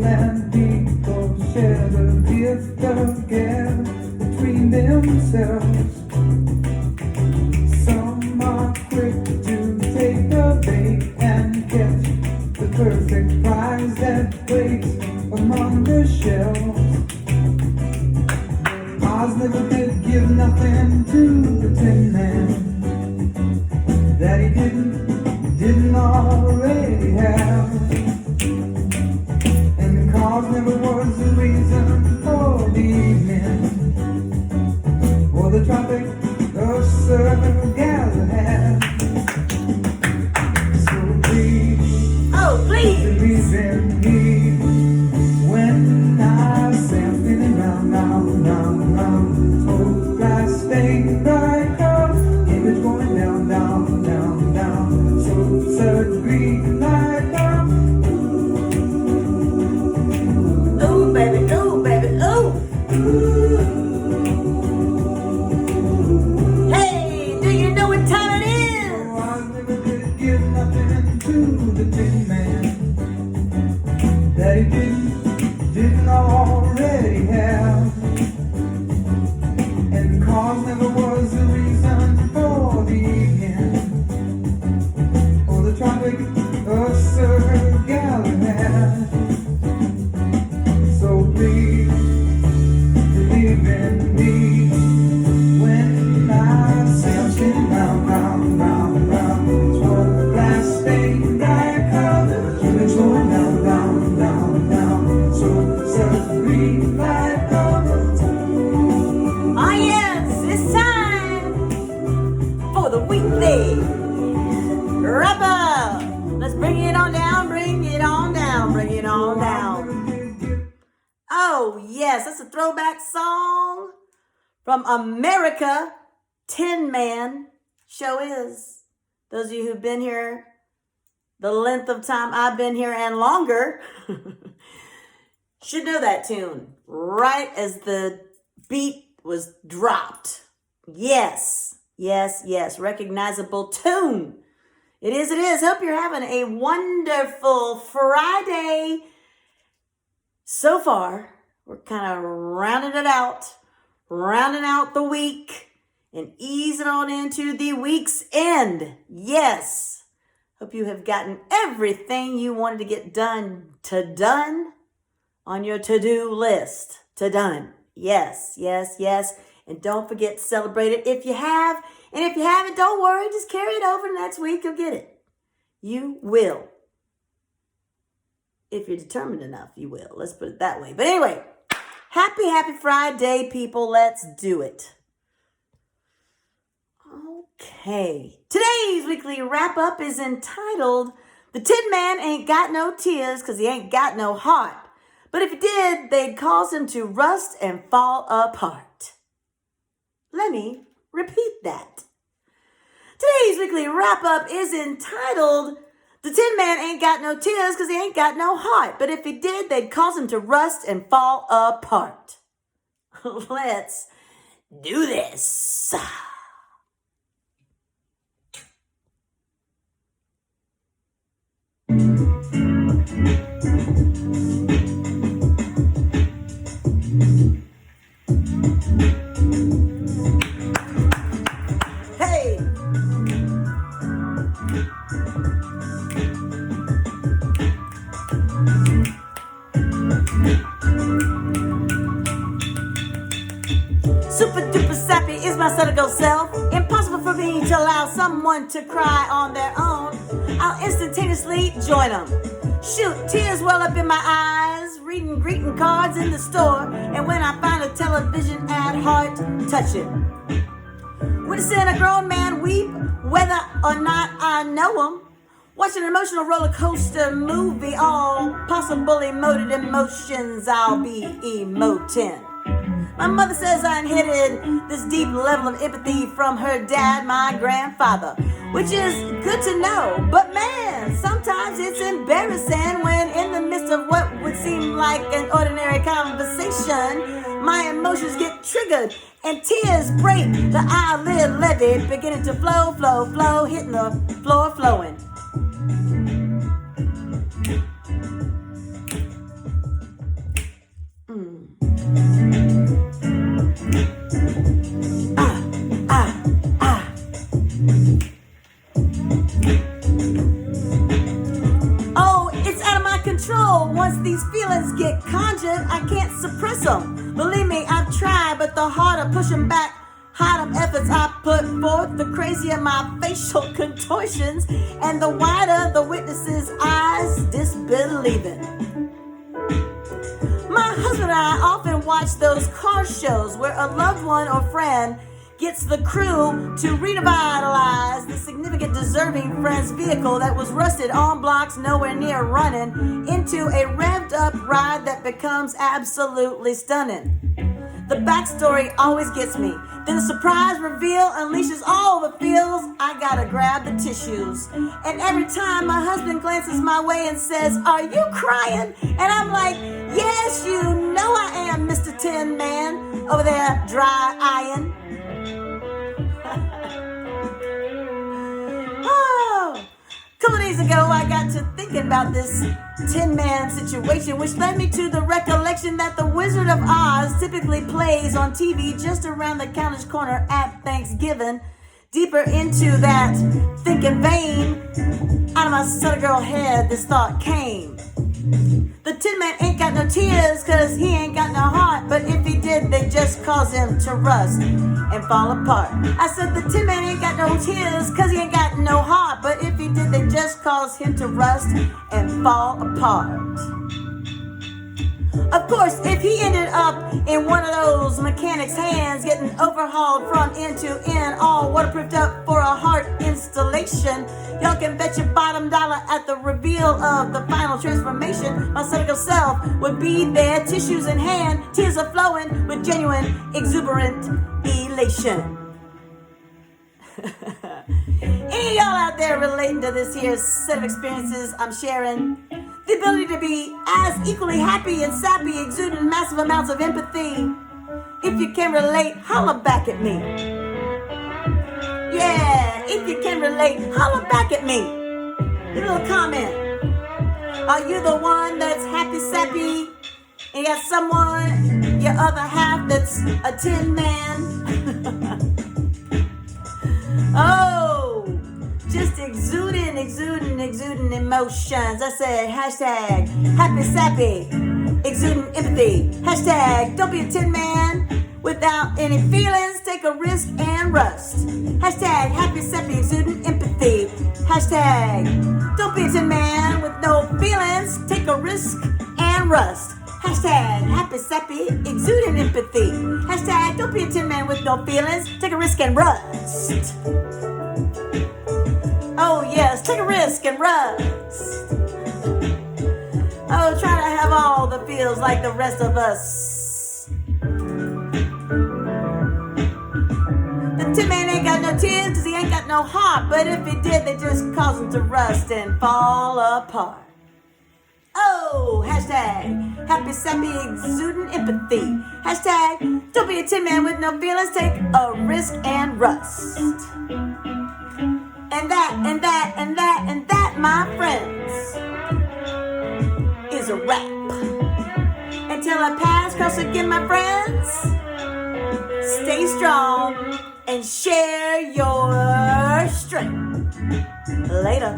and people share the gift of gab between themselves. Some are quick to take the bait and catch the perfect prize that waits among the shelves. Oz never did give nothing to the Tin Man that he didn't already have. And cause never was the reason for the evening or the tropic of SutterGirl had. So please believe in me when I say I'm spinning round, round, round, round. Hope I stay right up. Image going down, down, down, down. So such green light up. Ooh, baby, ooh, baby, ooh. Hey, do you know what time it is? Oh, I never did give nothing to the Tin Man that he didn't already have. And cause never was the reason for the evening or the tropic of SutterGirl had. So please believe in me when I say I'm spinning round, round, round, round. So glass stained black color, it's going down, down, down, down. So such green light color. Oh yes, it's time for the weekday wrap up. Let's bring it on down, bring it on down, bring it on down. Oh yes, that's a throwback song from America. Tin Man show is. Those of you who've been here the length of time I've been here and longer should know that tune right as the beat was dropped. Yes, yes, yes, recognizable tune. It is, it is. Hope you're having a wonderful Friday. So far, we're kind of rounding out the week and easing on into the week's end. Yes. Hope you have gotten everything you wanted to get done on your to-do list. To done. Yes, yes, yes. And don't forget to celebrate it if you have. And if you haven't, don't worry. Just carry it over next week. You'll get it. You will. If you're determined enough, you will. Let's put it that way. But anyway, happy Friday, people. Let's do it. Okay. Today's weekly wrap-up is entitled, The Tin Man Ain't Got No Tears Because He Ain't Got No Heart. But if he did, they'd cause him to rust and fall apart. Let me repeat that. Today's weekly wrap-up is entitled, The Tin Man Ain't Got No Tears Because He Ain't Got No Heart. But if he did, they'd cause him to rust and fall apart. Let's do this. Hey! Super duper sappy is my SutterGirl self. Impossible for me to allow someone to cry on their own. I'll instantaneously join them. Shoot, tears well up in my eyes, reading greeting cards in the store, and when I find a television ad, heart touching. Witnessing a grown man weep, whether or not I know him. Watching an emotional roller coaster movie, all possible emoted emotions I'll be emoting. My mother says I inherited this deep level of empathy from her dad, my grandfather, which is good to know. But man, sometimes it's embarrassing when in the midst of what would seem like an ordinary conversation, my emotions get triggered and tears break the eyelid levee, beginning to flow, flow, flow, hitting the floor flowing. control. Once these feelings get conjured, I can't suppress them. Believe me, I've tried, but the harder pushing back, harder efforts I put forth, the crazier my facial contortions, and the wider the witnesses' eyes disbelieving. My husband and I often watch those car shows where a loved one or friend gets the crew to revitalize the significant deserving friend's vehicle that was rusted on blocks nowhere near running into a revved up ride that becomes absolutely stunning. The backstory always gets me. Then the surprise reveal unleashes all the feels. I gotta grab the tissues. And every time my husband glances my way and says, "Are you crying?" And I'm like, "Yes, you know I am, Mr. Tin Man." Over there, dry eyeing. A couple days ago, I got to thinking about this Tin Man situation, which led me to the recollection that the Wizard of Oz typically plays on TV just around the counter's corner at Thanksgiving. Deeper into that thinking vein, out of my SutterGirl head, this thought came. The Tin Man ain't got no tears, cause he ain't got no heart. But if he did, they just cause him to rust and fall apart. I said the Tin Man ain't got no tears, cause he ain't got no heart. But if he did, they just cause him to rust and fall apart. Of course, if he ended up in one of those mechanics' hands, getting overhauled from end to end, all waterproofed up for a heart installation, y'all can bet your bottom dollar at the reveal of the final transformation, my SutterGirl Self would be there, tissues in hand, tears are flowing with genuine exuberant elation. Any of y'all out there relating to this here set of experiences I'm sharing? The ability to be as equally happy and sappy, exuding massive amounts of empathy. If you can relate, holla back at me. Yeah, if you can relate, holla back at me. Leave a little comment. Are you the one that's happy, sappy, and you got someone, your other half, that's a Tin Man? Oh, just exuding emotions. I said hashtag happy sappy, exuding empathy. Hashtag don't be a Tin Man without any feelings. Take a risk and rust. Hashtag happy sappy, exuding empathy. Hashtag don't be a Tin Man with no feelings. Take a risk and rust. Hashtag happy sappy, exuding empathy. Hashtag don't be a Tin Man with no feelings. Take a risk and rust. Oh yes, take a risk and rust. Oh, try to have all the feels like the rest of us. The Tin Man ain't got no tears because he ain't got no heart. But if he did, they just cause him to rust and fall apart. Oh, hashtag happy sappy exuding empathy. Hashtag don't be a Tin Man with no feelings. Take a risk and rust. And that, my friends, is a wrap. Until I pass across again, my friends, stay strong and share your strength. Later.